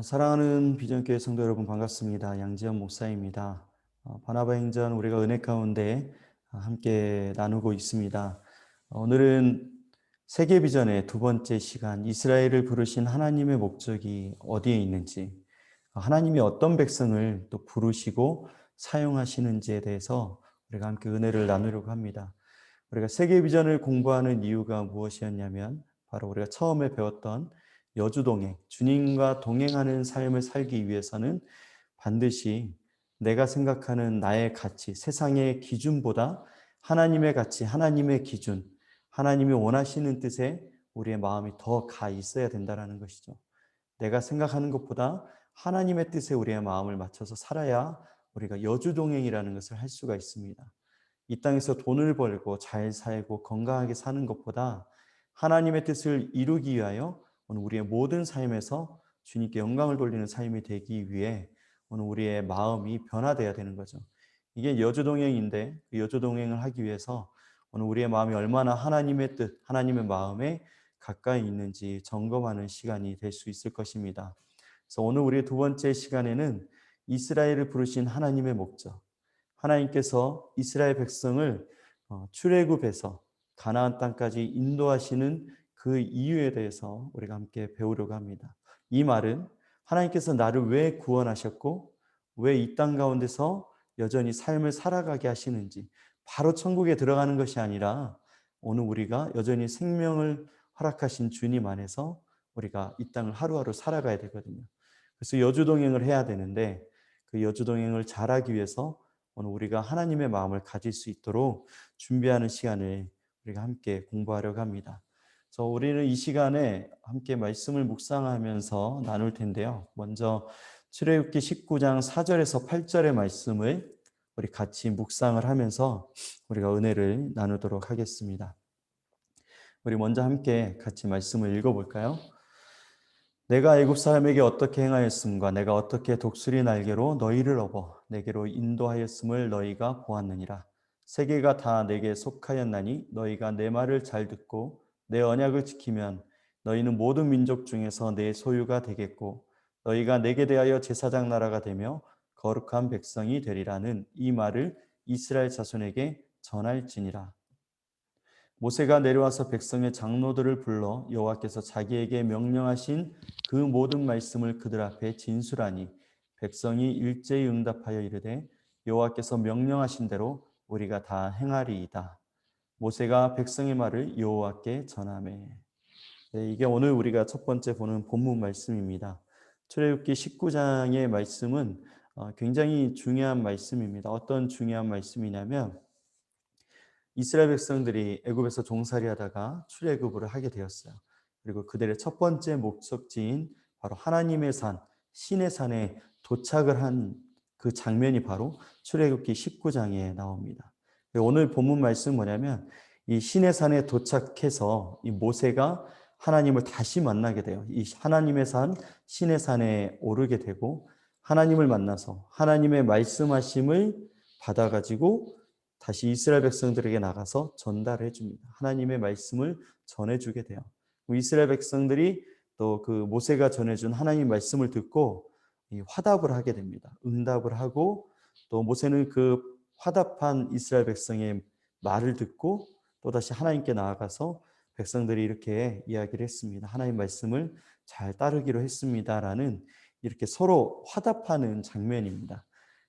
사랑하는 비전교회 성도 여러분 반갑습니다. 양지연 목사입니다. 바나바 행전 우리가 은혜 가운데 함께 나누고 있습니다. 오늘은 세계 비전의 두 번째 시간, 이스라엘을 부르신 하나님의 목적이 어디에 있는지, 하나님이 어떤 백성을 또 부르시고 사용하시는지에 대해서 우리가 함께 은혜를 나누려고 합니다. 우리가 세계 비전을 공부하는 이유가 무엇이었냐면 바로 우리가 처음에 배웠던 여주동행, 주님과 동행하는 삶을 살기 위해서는 반드시 내가 생각하는 나의 가치, 세상의 기준보다 하나님의 가치, 하나님의 기준, 하나님이 원하시는 뜻에 우리의 마음이 더 가 있어야 된다는 것이죠. 내가 생각하는 것보다 하나님의 뜻에 우리의 마음을 맞춰서 살아야 우리가 여주동행이라는 것을 할 수가 있습니다. 이 땅에서 돈을 벌고 잘 살고 건강하게 사는 것보다 하나님의 뜻을 이루기 위하여 오늘 우리의 모든 삶에서 주님께 영광을 돌리는 삶이 되기 위해 오늘 우리의 마음이 변화되어야 되는 거죠. 이게 여주동행인데 그 여주동행을 하기 위해서 오늘 우리의 마음이 얼마나 하나님의 뜻, 하나님의 마음에 가까이 있는지 점검하는 시간이 될 수 있을 것입니다. 그래서 오늘 우리의 두 번째 시간에는 이스라엘을 부르신 하나님의 목적, 하나님께서 이스라엘 백성을 출애굽에서 가나안 땅까지 인도하시는 그 이유에 대해서 우리가 함께 배우려고 합니다. 이 말은 하나님께서 나를 왜 구원하셨고 왜 이 땅 가운데서 여전히 삶을 살아가게 하시는지, 바로 천국에 들어가는 것이 아니라 오늘 우리가 여전히 생명을 허락하신 주님 안에서 우리가 이 땅을 하루하루 살아가야 되거든요. 그래서 여주동행을 해야 되는데 그 여주동행을 잘하기 위해서 오늘 우리가 하나님의 마음을 가질 수 있도록 준비하는 시간을 우리가 함께 공부하려고 합니다. 그래서 우리는 이 시간에 함께 말씀을 묵상하면서 나눌 텐데요. 먼저 출애굽기 19장 4절에서 8절의 말씀을 우리 같이 묵상을 하면서 우리가 은혜를 나누도록 하겠습니다. 우리 먼저 함께 같이 말씀을 읽어볼까요? 내가 애굽 사람에게 어떻게 행하였음과 내가 어떻게 독수리 날개로 너희를 업어 내게로 인도하였음을 너희가 보았느니라. 세계가 다 내게 속하였나니 너희가 내 말을 잘 듣고 내 언약을 지키면 너희는 모든 민족 중에서 내 소유가 되겠고 너희가 내게 대하여 제사장 나라가 되며 거룩한 백성이 되리라는 이 말을 이스라엘 자손에게 전할지니라. 모세가 내려와서 백성의 장로들을 불러 여호와께서 자기에게 명령하신 그 모든 말씀을 그들 앞에 진술하니 백성이 일제히 응답하여 이르되 여호와께서 명령하신 대로 우리가 다 행하리이다. 모세가 백성의 말을 여호와께 전하매. 네, 이게 오늘 우리가 첫 번째 보는 본문 말씀입니다. 출애굽기 19장의 말씀은 굉장히 중요한 말씀입니다. 어떤 중요한 말씀이냐면 이스라엘 백성들이 애굽에서 종살이하다가 출애굽을 하게 되었어요. 그리고 그들의 첫 번째 목적지인 바로 하나님의 산, 신의 산에 도착을 한 그 장면이 바로 출애굽기 19장에 나옵니다. 오늘 본문 말씀은 뭐냐면 이 신의 산에 도착해서 이 모세가 하나님을 다시 만나게 돼요. 이 하나님의 산, 신의 산에 오르게 되고 하나님을 만나서 하나님의 말씀하심을 받아가지고 다시 이스라엘 백성들에게 나가서 전달해 줍니다. 하나님의 말씀을 전해주게 돼요. 이스라엘 백성들이 또 그 모세가 전해준 하나님 말씀을 듣고 화답을 하게 됩니다. 응답을 하고 또 모세는 그 화답한 이스라엘 백성의 말을 듣고 또다시 하나님께 나아가서 백성들이 이렇게 이야기를 했습니다. 하나님 말씀을 잘 따르기로 했습니다라는 이렇게 서로 화답하는 장면입니다.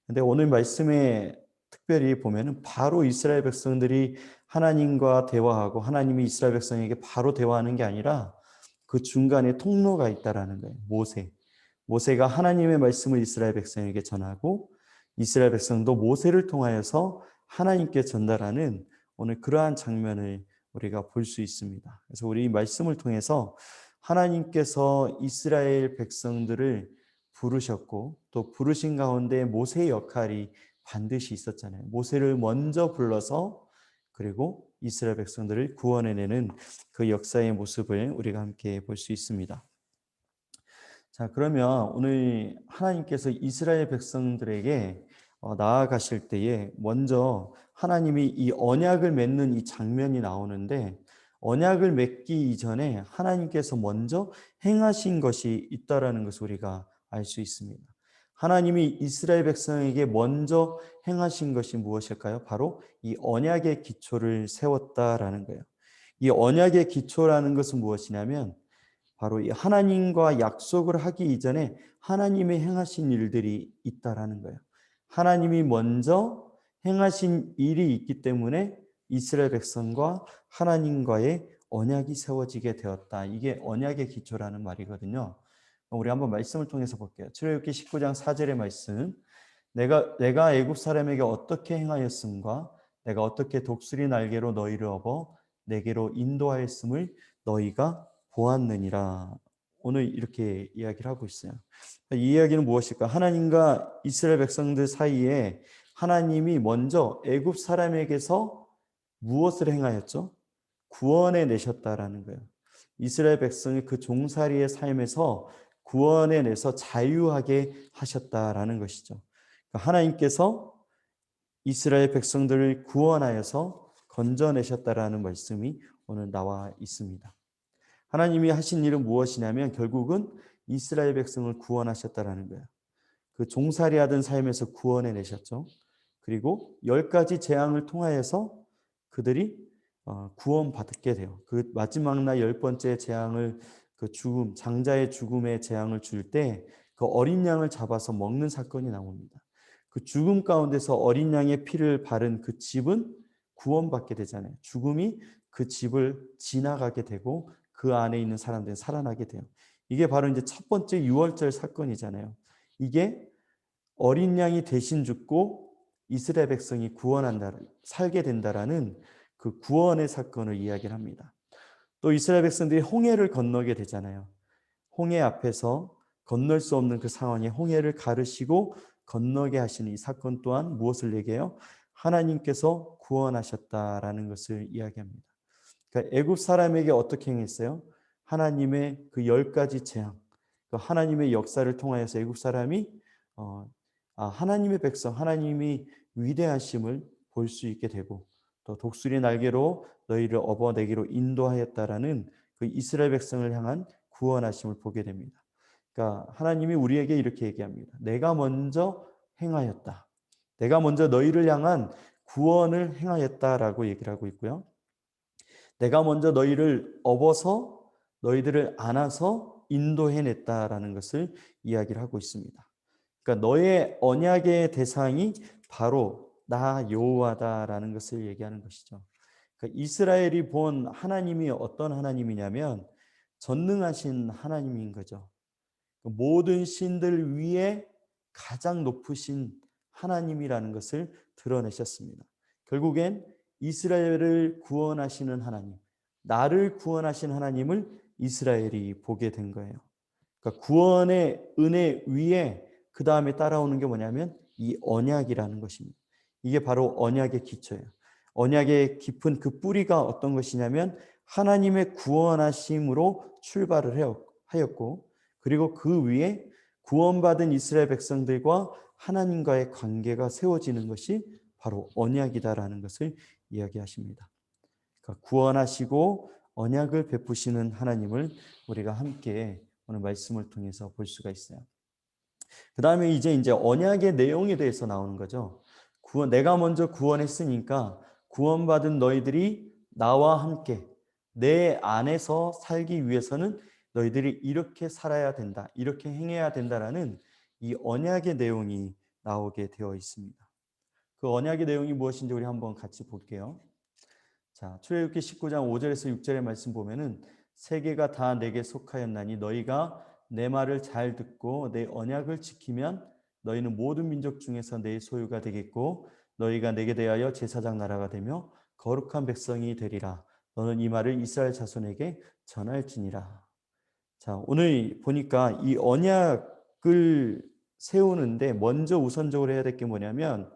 근데 오늘 말씀에 특별히 보면은 바로 이스라엘 백성들이 하나님과 대화하고 하나님이 이스라엘 백성에게 바로 대화하는 게 아니라 그 중간에 통로가 있다라는 거예요. 모세가 하나님의 말씀을 이스라엘 백성에게 전하고 이스라엘 백성도 모세를 통하여서 하나님께 전달하는 오늘 그러한 장면을 우리가 볼 수 있습니다. 그래서 우리 이 말씀을 통해서 하나님께서 이스라엘 백성들을 부르셨고 또 부르신 가운데 모세의 역할이 반드시 있었잖아요. 모세를 먼저 불러서 그리고 이스라엘 백성들을 구원해내는 그 역사의 모습을 우리가 함께 볼 수 있습니다. 자, 그러면 오늘 하나님께서 이스라엘 백성들에게 나아가실 때에 먼저 하나님이 이 언약을 맺는 이 장면이 나오는데 언약을 맺기 이전에 하나님께서 먼저 행하신 것이 있다라는 것을 우리가 알 수 있습니다. 하나님이 이스라엘 백성에게 먼저 행하신 것이 무엇일까요? 바로 이 언약의 기초를 세웠다라는 거예요. 이 언약의 기초라는 것은 무엇이냐면 바로 이 하나님과 약속을 하기 이전에 하나님이 행하신 일들이 있다라는 거예요. 하나님이 먼저 행하신 일이 있기 때문에 이스라엘 백성과 하나님과의 언약이 세워지게 되었다. 이게 언약의 기초라는 말이거든요. 우리 한번 말씀을 통해서 볼게요. 출애굽기 19장 4절의 말씀. 내가 애굽 사람에게 어떻게 행하였음과 내가 어떻게 독수리 날개로 너희를 업어 내게로 인도하였음을 너희가 보았느니라. 오늘 이렇게 이야기를 하고 있어요. 이 이야기는 무엇일까? 하나님과 이스라엘 백성들 사이에 하나님이 먼저 애굽 사람에게서 무엇을 행하였죠? 구원해 내셨다라는 거예요. 이스라엘 백성이 그 종살이의 삶에서 구원해 내서 자유하게 하셨다라는 것이죠. 그러니까 하나님께서 이스라엘 백성들을 구원하여서 건져내셨다라는 말씀이 오늘 나와 있습니다. 하나님이 하신 일은 무엇이냐면 결국은 이스라엘 백성을 구원하셨다라는 거예요. 그 종살이하던 삶에서 구원해 내셨죠. 그리고 10가지 재앙을 통하여서 그들이 구원받게 돼요. 그 마지막 날 10번째 재앙을 그 죽음, 장자의 죽음의 재앙을 줄 때 그 어린 양을 잡아서 먹는 사건이 나옵니다. 그 죽음 가운데서 어린 양의 피를 바른 그 집은 구원받게 되잖아요. 죽음이 그 집을 지나가게 되고 그 안에 있는 사람들은 살아나게 돼요. 이게 바로 이제 첫 번째 유월절 사건이잖아요. 이게 어린 양이 대신 죽고 이스라엘 백성이 구원한다, 살게 된다라는 그 구원의 사건을 이야기를 합니다. 또 이스라엘 백성들이 홍해를 건너게 되잖아요. 홍해 앞에서 건널 수 없는 그 상황에 홍해를 가르시고 건너게 하시는 이 사건 또한 무엇을 얘기해요? 하나님께서 구원하셨다라는 것을 이야기합니다. 그러니까 애굽 사람에게 어떻게 행했어요? 하나님의 그 10가지 재앙, 그 하나님의 역사를 통하여서 애굽 사람이 하나님의 백성, 하나님이 위대하심을 볼 수 있게 되고 또 독수리 날개로 너희를 업어내기로 인도하였다라는 그 이스라엘 백성을 향한 구원하심을 보게 됩니다. 그러니까 하나님이 우리에게 이렇게 얘기합니다. 내가 먼저 행하였다. 내가 먼저 너희를 향한 구원을 행하였다라고 얘기를 하고 있고요. 내가 먼저 너희를 업어서 너희들을 안아서 인도해냈다라는 것을 이야기를 하고 있습니다. 그러니까 너의 언약의 대상이 바로 나 여호와다라는 것을 얘기하는 것이죠. 그러니까 이스라엘이 본 하나님이 어떤 하나님이냐면 전능하신 하나님인 거죠. 모든 신들 위에 가장 높으신 하나님이라는 것을 드러내셨습니다. 결국엔 이스라엘을 구원하시는 하나님, 나를 구원하신 하나님을 이스라엘이 보게 된 거예요. 그러니까 구원의 은혜 위에 그 다음에 따라오는 게 뭐냐면 이 언약이라는 것입니다. 이게 바로 언약의 기초예요. 언약의 깊은 그 뿌리가 어떤 것이냐면 하나님의 구원하심으로 출발을 하였고 그리고 그 위에 구원받은 이스라엘 백성들과 하나님과의 관계가 세워지는 것이 바로 언약이다라는 것을 이야기하십니다. 그러니까 구원하시고 언약을 베푸시는 하나님을 우리가 함께 오늘 말씀을 통해서 볼 수가 있어요. 그 다음에 이제 언약의 내용에 대해서 나오는 거죠. 내가 먼저 구원했으니까 구원받은 너희들이 나와 함께 내 안에서 살기 위해서는 너희들이 이렇게 살아야 된다, 이렇게 행해야 된다라는 이 언약의 내용이 나오게 되어 있습니다. 그 언약의 내용이 무엇인지 우리 한번 같이 볼게요. 자, 출애굽기 19장 5절에서 6절의 말씀 보면은 세계가 다 내게 속하였나니 너희가 내 말을 잘 듣고 내 언약을 지키면 너희는 모든 민족 중에서 내 소유가 되겠고 너희가 내게 대하여 제사장 나라가 되며 거룩한 백성이 되리라. 너는 이 말을 이스라엘 자손에게 전할지니라. 자, 오늘 보니까 이 언약을 세우는데 먼저 우선적으로 해야 될 게 뭐냐면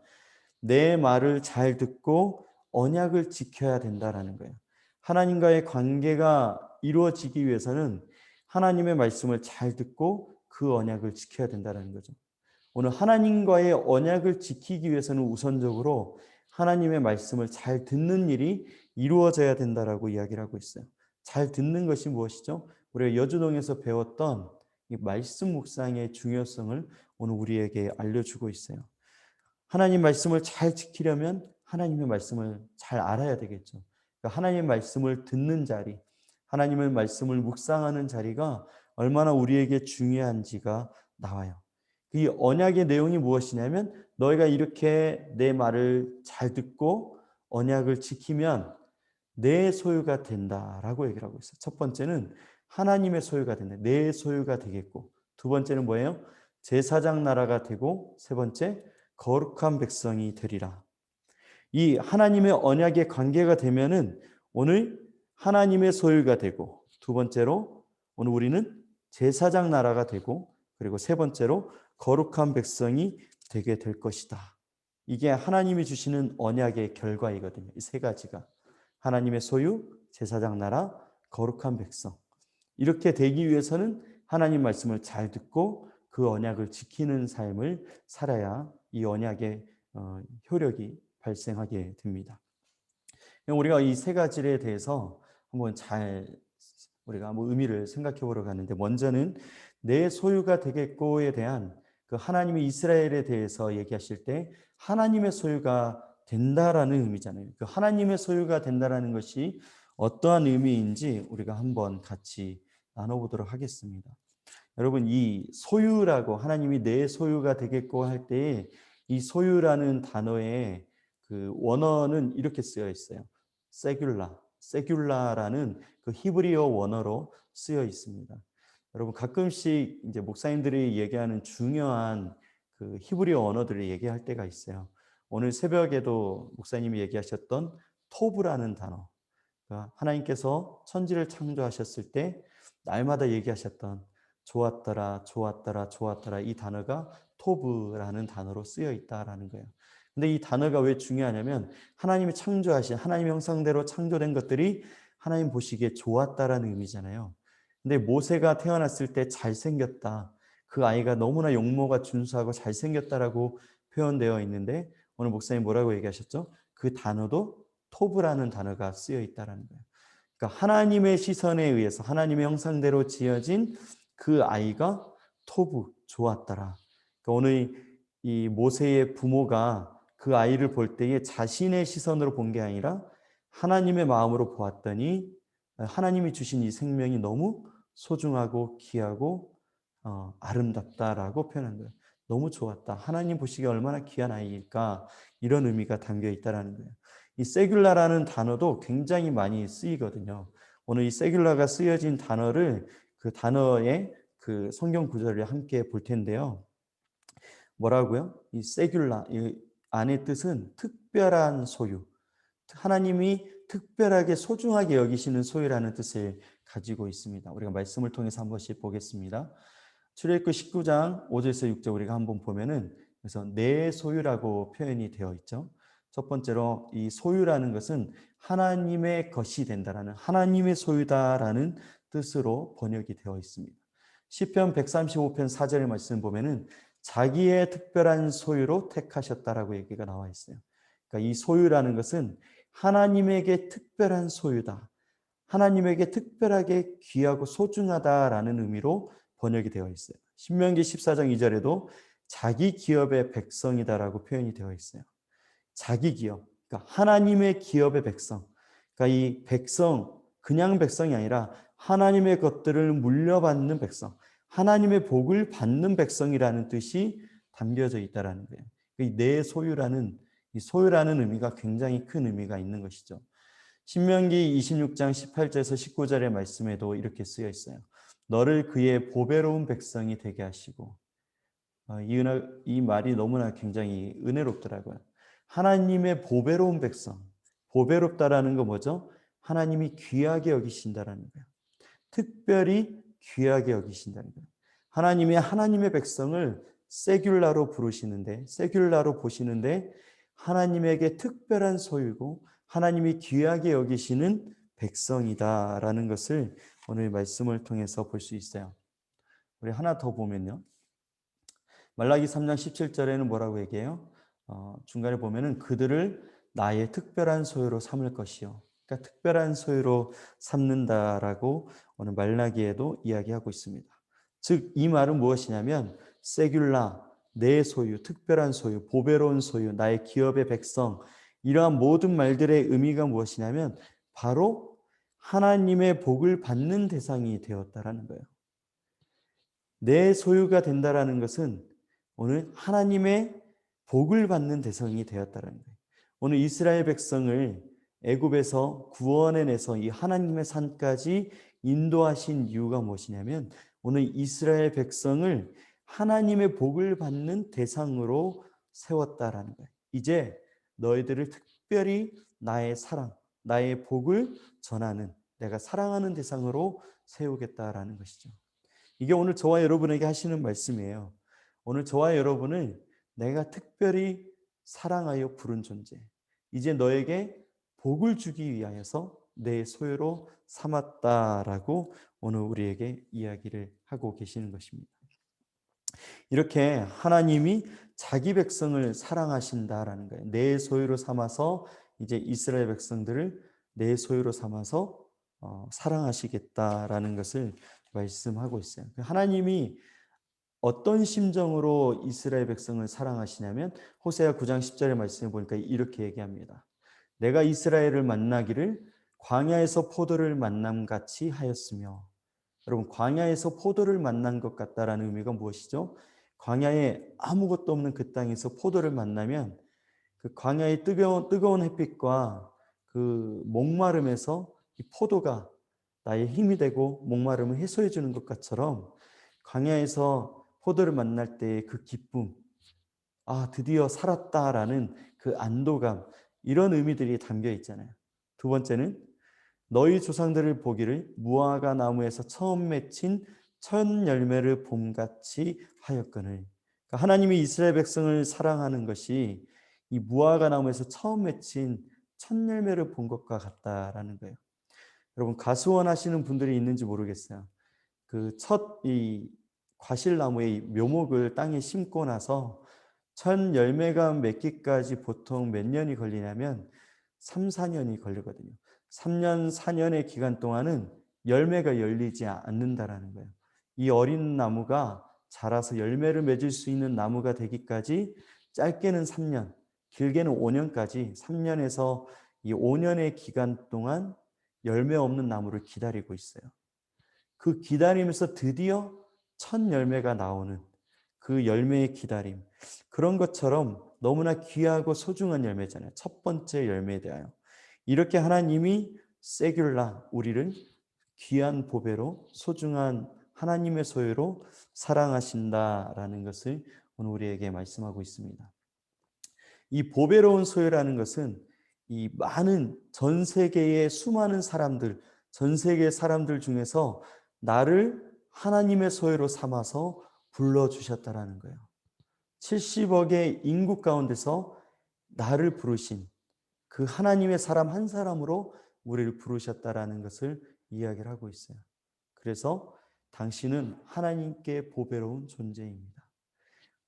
내 말을 잘 듣고 언약을 지켜야 된다라는 거예요. 하나님과의 관계가 이루어지기 위해서는 하나님의 말씀을 잘 듣고 그 언약을 지켜야 된다는 거죠. 오늘 하나님과의 언약을 지키기 위해서는 우선적으로 하나님의 말씀을 잘 듣는 일이 이루어져야 된다라고 이야기를 하고 있어요. 잘 듣는 것이 무엇이죠? 우리가 여주동에서 배웠던 이 말씀 묵상의 중요성을 오늘 우리에게 알려주고 있어요. 하나님 말씀을 잘 지키려면 하나님의 말씀을 잘 알아야 되겠죠. 그러니까 하나님의 말씀을 듣는 자리, 하나님의 말씀을 묵상하는 자리가 얼마나 우리에게 중요한지가 나와요. 이 언약의 내용이 무엇이냐면 너희가 이렇게 내 말을 잘 듣고 언약을 지키면 내 소유가 된다라고 얘기를 하고 있어요. 첫 번째는 하나님의 소유가 된다. 내 소유가 되겠고, 두 번째는 뭐예요? 제사장 나라가 되고, 세 번째 거룩한 백성이 되리라. 이 하나님의 언약의 관계가 되면은 오늘 하나님의 소유가 되고, 두 번째로 오늘 우리는 제사장 나라가 되고, 그리고 세 번째로 거룩한 백성이 되게 될 것이다. 이게 하나님이 주시는 언약의 결과이거든요. 이 세 가지가 하나님의 소유, 제사장 나라, 거룩한 백성. 이렇게 되기 위해서는 하나님 말씀을 잘 듣고 그 언약을 지키는 삶을 살아야 이 언약의 효력이 발생하게 됩니다. 우리가 이 세 가지에 대해서 한번 잘 우리가 한번 의미를 생각해 보러 가는데, 먼저는 내 소유가 되겠고에 대한 그 하나님이 이스라엘에 대해서 얘기하실 때 하나님의 소유가 된다라는 의미잖아요. 그 하나님의 소유가 된다라는 것이 어떠한 의미인지 우리가 한번 같이 나눠보도록 하겠습니다. 여러분, 이 소유라고 하나님이 내 소유가 되겠고 할 때에 이 소유라는 단어의 그 원어는 이렇게 쓰여 있어요. 세귤라라는 그 히브리어 원어로 쓰여 있습니다. 여러분, 가끔씩 이제 목사님들이 얘기하는 중요한 그 히브리어 언어들을 얘기할 때가 있어요. 오늘 새벽에도 목사님이 얘기하셨던 토브라는 단어, 그러니까 하나님께서 천지를 창조하셨을 때 날마다 얘기하셨던 좋았더라, 좋았더라, 좋았더라, 이 단어가 토브라는 단어로 쓰여 있다라는 거예요. 근데 이 단어가 왜 중요하냐면 하나님이 창조하신 하나님 형상대로 창조된 것들이 하나님 보시기에 좋았다라는 의미잖아요. 근데 모세가 태어났을 때 잘생겼다, 그 아이가 너무나 용모가 준수하고 잘생겼다라고 표현되어 있는데, 오늘 목사님 뭐라고 얘기하셨죠? 그 단어도 토브라는 단어가 쓰여 있다라는 거예요. 그러니까 하나님의 시선에 의해서 하나님의 형상대로 지어진 그 아이가 토브, 좋았더라. 그러니까 오늘 이 모세의 부모가 그 아이를 볼 때에 자신의 시선으로 본 게 아니라 하나님의 마음으로 보았더니 하나님이 주신 이 생명이 너무 소중하고 귀하고 아름답다라고 표현한 거예요. 너무 좋았다. 하나님 보시기에 얼마나 귀한 아이일까, 이런 의미가 담겨 있다라는 거예요. 이 세귤라라는 단어도 굉장히 많이 쓰이거든요. 오늘 이 세귤라가 쓰여진 단어를 그 단어의 그 성경 구절을 함께 볼 텐데요. 뭐라고요? 이 세귤라, 이 안의 뜻은 특별한 소유, 하나님이 특별하게 소중하게 여기시는 소유라는 뜻을 가지고 있습니다. 우리가 말씀을 통해서 한 번씩 보겠습니다. 출애굽기 19장 5절에서 6절 우리가 한번 보면은, 그래서 내 소유라고 표현이 되어 있죠. 첫 번째로 이 소유라는 것은 하나님의 것이 된다라는, 하나님의 소유다라는 뜻으로 번역이 되어 있습니다. 시편 135편 4절의 말씀 보면은 자기의 특별한 소유로 택하셨다라고 얘기가 나와 있어요. 그러니까 이 소유라는 것은 하나님에게 특별한 소유다, 하나님에게 특별하게 귀하고 소중하다라는 의미로 번역이 되어 있어요. 신명기 14장 2절에도 자기 기업의 백성이다라고 표현이 되어 있어요. 자기 기업, 그러니까 하나님의 기업의 백성. 그러니까 이 백성, 그냥 백성이 아니라 하나님의 것들을 물려받는 백성, 하나님의 복을 받는 백성이라는 뜻이 담겨져 있다라는 거예요. 내 소유라는, 이 소유라는 의미가 굉장히 큰 의미가 있는 것이죠. 신명기 26장 18절에서 19절의 말씀에도 이렇게 쓰여 있어요. 너를 그의 보배로운 백성이 되게 하시고, 이 말이 너무나 굉장히 은혜롭더라고요. 하나님의 보배로운 백성, 보배롭다라는 거 뭐죠? 하나님이 귀하게 여기신다라는 거예요. 특별히 귀하게 여기신다는 거예요. 하나님이 하나님의 백성을 세귤라로 부르시는데, 세귤라로 보시는데 하나님에게 특별한 소유고 하나님이 귀하게 여기시는 백성이다라는 것을 오늘 말씀을 통해서 볼 수 있어요. 우리 하나 더 보면요. 말라기 3장 17절에는 뭐라고 얘기해요? 중간에 보면은 그들을 나의 특별한 소유로 삼을 것이요. 그러니까 특별한 소유로 삼는다라고 오늘 말라기에도 이야기하고 있습니다. 즉 이 말은 무엇이냐면 세귤라, 내 소유, 특별한 소유, 보배로운 소유, 나의 기업의 백성, 이러한 모든 말들의 의미가 무엇이냐면 바로 하나님의 복을 받는 대상이 되었다라는 거예요. 내 소유가 된다라는 것은 오늘 하나님의 복을 받는 대상이 되었다라는 거예요. 오늘 이스라엘 백성을 애굽에서 구원해내서 이 하나님의 산까지 인도하신 이유가 무엇이냐면 오늘 이스라엘 백성을 하나님의 복을 받는 대상으로 세웠다라는 거예요. 이제 너희들을 특별히 나의 사랑, 나의 복을 전하는, 내가 사랑하는 대상으로 세우겠다라는 것이죠. 이게 오늘 저와 여러분에게 하시는 말씀이에요. 오늘 저와 여러분을 내가 특별히 사랑하여 부른 존재, 이제 너에게 복을 주기 위하여서 내 소유로 삼았다라고 오늘 우리에게 이야기를 하고 계시는 것입니다. 이렇게 하나님이 자기 백성을 사랑하신다라는 거예요. 내 소유로 삼아서 이제 이스라엘 백성들을 내 소유로 삼아서 사랑하시겠다라는 것을 말씀하고 있어요. 하나님이 어떤 심정으로 이스라엘 백성을 사랑하시냐면 호세아 9장 10절의 말씀에 보니까 이렇게 얘기합니다. 내가 이스라엘을 만나기를 광야에서 포도를 만남같이 하였으며, 여러분 광야에서 포도를 만난 것 같다라는 의미가 무엇이죠? 광야에 아무것도 없는 그 땅에서 포도를 만나면 그 광야의 뜨거운 햇빛과 그 목마름에서 이 포도가 나의 힘이 되고 목마름을 해소해 주는 것처럼 광야에서 포도를 만날 때의 그 기쁨, 아 드디어 살았다라는 그 안도감, 이런 의미들이 담겨 있잖아요. 두 번째는 너희 조상들을 보기를 무화과 나무에서 처음 맺힌 첫 열매를 봄같이 하였거늘. 그러니까 하나님이 이스라엘 백성을 사랑하는 것이 이 무화과 나무에서 처음 맺힌 첫 열매를 본 것과 같다라는 거예요. 여러분 가수원 하시는 분들이 있는지 모르겠어요. 그 첫 이 과실나무의 묘목을 땅에 심고 나서 첫 열매가 맺기까지 보통 몇 년이 걸리냐면 3, 4년이 걸리거든요. 3년, 4년의 기간 동안은 열매가 열리지 않는다라는 거예요. 이 어린 나무가 자라서 열매를 맺을 수 있는 나무가 되기까지 짧게는 3년, 길게는 5년까지 3년에서 이 5년의 기간 동안 열매 없는 나무를 기다리고 있어요. 그 기다리면서 드디어 첫 열매가 나오는 그 열매의 기다림, 그런 것처럼 너무나 귀하고 소중한 열매잖아요. 첫 번째 열매에 대하여 이렇게 하나님이 세귤라, 우리를 귀한 보배로 소중한 하나님의 소유로 사랑하신다라는 것을 오늘 우리에게 말씀하고 있습니다. 이 보배로운 소유라는 것은 이 많은 전 세계의 수많은 사람들, 전 세계 사람들 중에서 나를 하나님의 소유로 삼아서 불러주셨다라는 거예요. 70억의 인구 가운데서 나를 부르신 그 하나님의 사람 한 사람으로 우리를 부르셨다라는 것을 이야기를 하고 있어요. 그래서 당신은 하나님께 보배로운 존재입니다.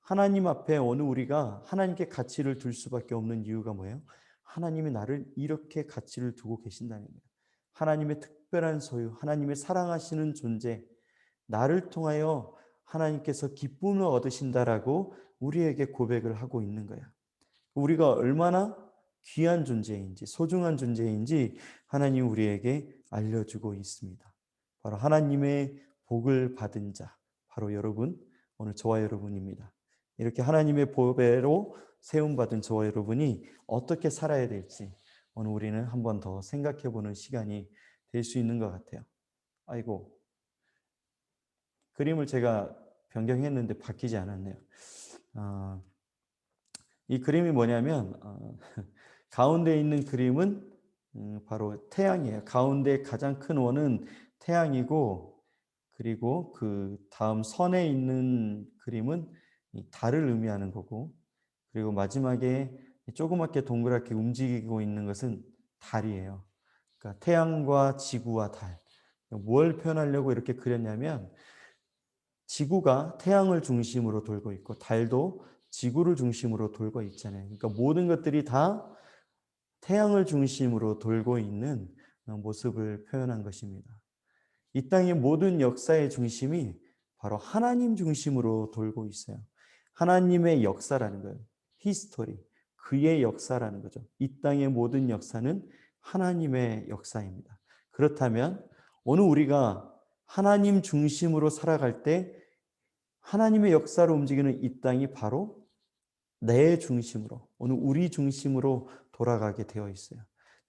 하나님 앞에 오늘 우리가 하나님께 가치를 둘 수밖에 없는 이유가 뭐예요? 하나님이 나를 이렇게 가치를 두고 계신다는 거예요. 하나님의 특별한 소유, 하나님의 사랑하시는 존재, 나를 통하여 하나님께서 기쁨을 얻으신다라고 우리에게 고백을 하고 있는 거예요. 우리가 얼마나 귀한 존재인지, 소중한 존재인지 하나님 우리에게 알려주고 있습니다. 바로 하나님의 복을 받은 자, 바로 여러분, 오늘 저와 여러분입니다. 이렇게 하나님의 보배로 세움받은 저와 여러분이 어떻게 살아야 될지 오늘 우리는 한 번 더 생각해 보는 시간이 될 수 있는 것 같아요. 아이고, 그림을 제가 변경했는데 바뀌지 않았네요. 이 그림이 뭐냐면 가운데 있는 그림은 바로 태양이에요. 가운데 가장 큰 원은 태양이고, 그리고 그 다음 선에 있는 그림은 이 달을 의미하는 거고, 그리고 마지막에 조그맣게 동그랗게 움직이고 있는 것은 달이에요. 그러니까 태양과 지구와 달. 뭘 표현하려고 이렇게 그렸냐면 지구가 태양을 중심으로 돌고 있고 달도 지구를 중심으로 돌고 있잖아요. 그러니까 모든 것들이 다 태양을 중심으로 돌고 있는 모습을 표현한 것입니다. 이 땅의 모든 역사의 중심이 바로 하나님 중심으로 돌고 있어요. 하나님의 역사라는 거예요. 히스토리, 그의 역사라는 거죠. 이 땅의 모든 역사는 하나님의 역사입니다. 그렇다면 오늘 우리가 하나님 중심으로 살아갈 때 하나님의 역사로 움직이는 이 땅이 바로 내 중심으로, 오늘 우리 중심으로 돌아가게 되어 있어요.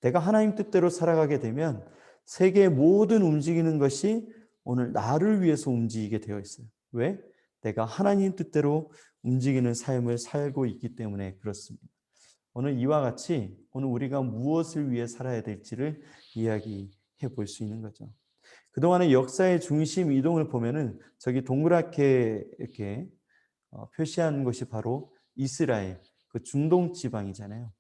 내가 하나님 뜻대로 살아가게 되면 세계의 모든 움직이는 것이 오늘 나를 위해서 움직이게 되어 있어요. 왜? 내가 하나님 뜻대로 움직이는 삶을 살고 있기 때문에 그렇습니다. 오늘 이와 같이 오늘 우리가 무엇을 위해 살아야 될지를 이야기해 볼 수 있는 거죠. 그동안의 역사의 중심 이동을 보면은 저기 동그랗게 이렇게 표시한 것이 바로 이스라엘, 그 중동 지방이잖아요.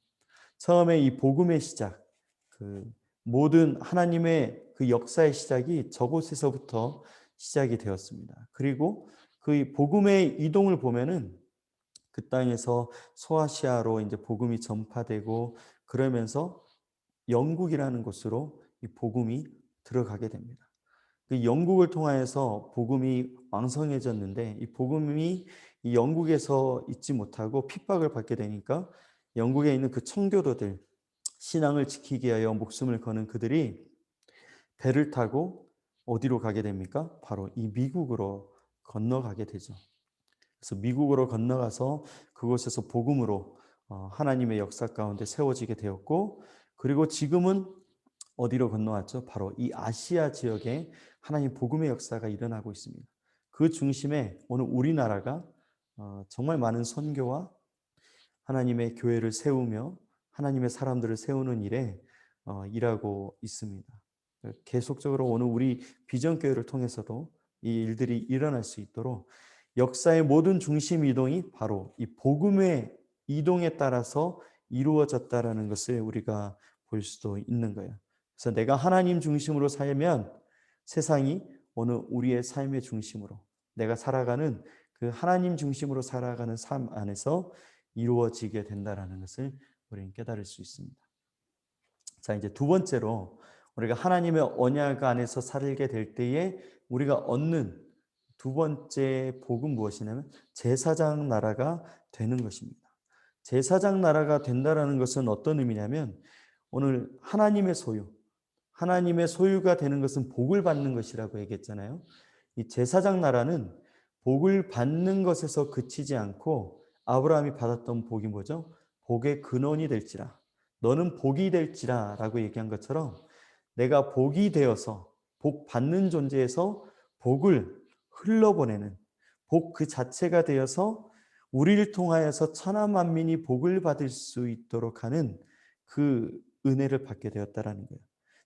처음에 이 복음의 시작, 그 모든 하나님의 그 역사의 시작이 저곳에서부터 시작이 되었습니다. 그리고 그 복음의 이동을 보면은 그 땅에서 소아시아로 이제 복음이 전파되고 그러면서 영국이라는 곳으로 이 복음이 들어가게 됩니다. 그 영국을 통하여서 복음이 왕성해졌는데 이 복음이 이 영국에서 있지 못하고 핍박을 받게 되니까 영국에 있는 그 청교도들, 신앙을 지키기 위하여 목숨을 거는 그들이 배를 타고 어디로 가게 됩니까? 바로 이 미국으로 건너가게 되죠. 그래서 미국으로 건너가서 그곳에서 복음으로 하나님의 역사 가운데 세워지게 되었고, 그리고 지금은 어디로 건너왔죠? 바로 이 아시아 지역에 하나님 복음의 역사가 일어나고 있습니다. 그 중심에 오늘 우리나라가 정말 많은 선교와 하나님의 교회를 세우며 하나님의 사람들을 세우는 일에 일하고 있습니다. 계속적으로 오늘 우리 비전교회를 통해서도 이 일들이 일어날 수 있도록 역사의 모든 중심 이동이 바로 이 복음의 이동에 따라서 이루어졌다라는 것을 우리가 볼 수도 있는 거예요. 그래서 내가 하나님 중심으로 살면 세상이 오늘 우리의 삶의 중심으로 내가 살아가는 그 하나님 중심으로 살아가는 삶 안에서 이루어지게 된다라는 것을 우리는 깨달을 수 있습니다. 자, 이제 두 번째로 우리가 하나님의 언약 안에서 살게 될 때에 우리가 얻는 두 번째 복은 무엇이냐면 제사장 나라가 되는 것입니다. 제사장 나라가 된다라는 것은 어떤 의미냐면 오늘 하나님의 소유, 하나님의 소유가 되는 것은 복을 받는 것이라고 얘기했잖아요. 이 제사장 나라는 복을 받는 것에서 그치지 않고 아브라함이 받았던 복이 뭐죠? 복의 근원이 될지라. 너는 복이 될지라 라고 얘기한 것처럼 내가 복이 되어서 복 받는 존재에서 복을 흘러보내는 복 그 자체가 되어서 우리를 통하여서 천하 만민이 복을 받을 수 있도록 하는 그 은혜를 받게 되었다라는 거예요.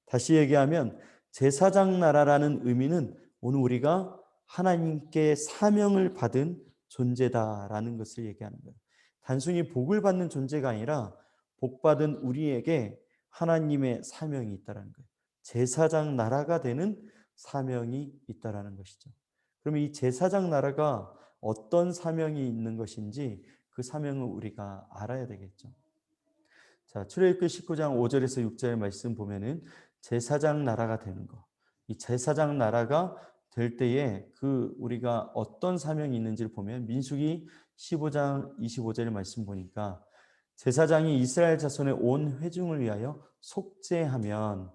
다시 얘기하면 제사장 나라라는 의미는 오늘 우리가 하나님께 사명을 받은 존재다라는 것을 얘기하는 거예요. 단순히 복을 받는 존재가 아니라 복받은 우리에게 하나님의 사명이 있다라는 거예요. 제사장 나라가 되는 사명이 있다라는 것이죠. 그러면 이 제사장 나라가 어떤 사명이 있는 것인지 그 사명을 우리가 알아야 되겠죠. 자, 출애굽기 19장 5절에서 6절 말씀 보면은 제사장 나라가 되는 거. 이 제사장 나라가 될 때에 그 우리가 어떤 사명이 있는지를 보면 민수기 15장 25절 말씀 보니까 제사장이 이스라엘 자손의 온 회중을 위하여 속죄하면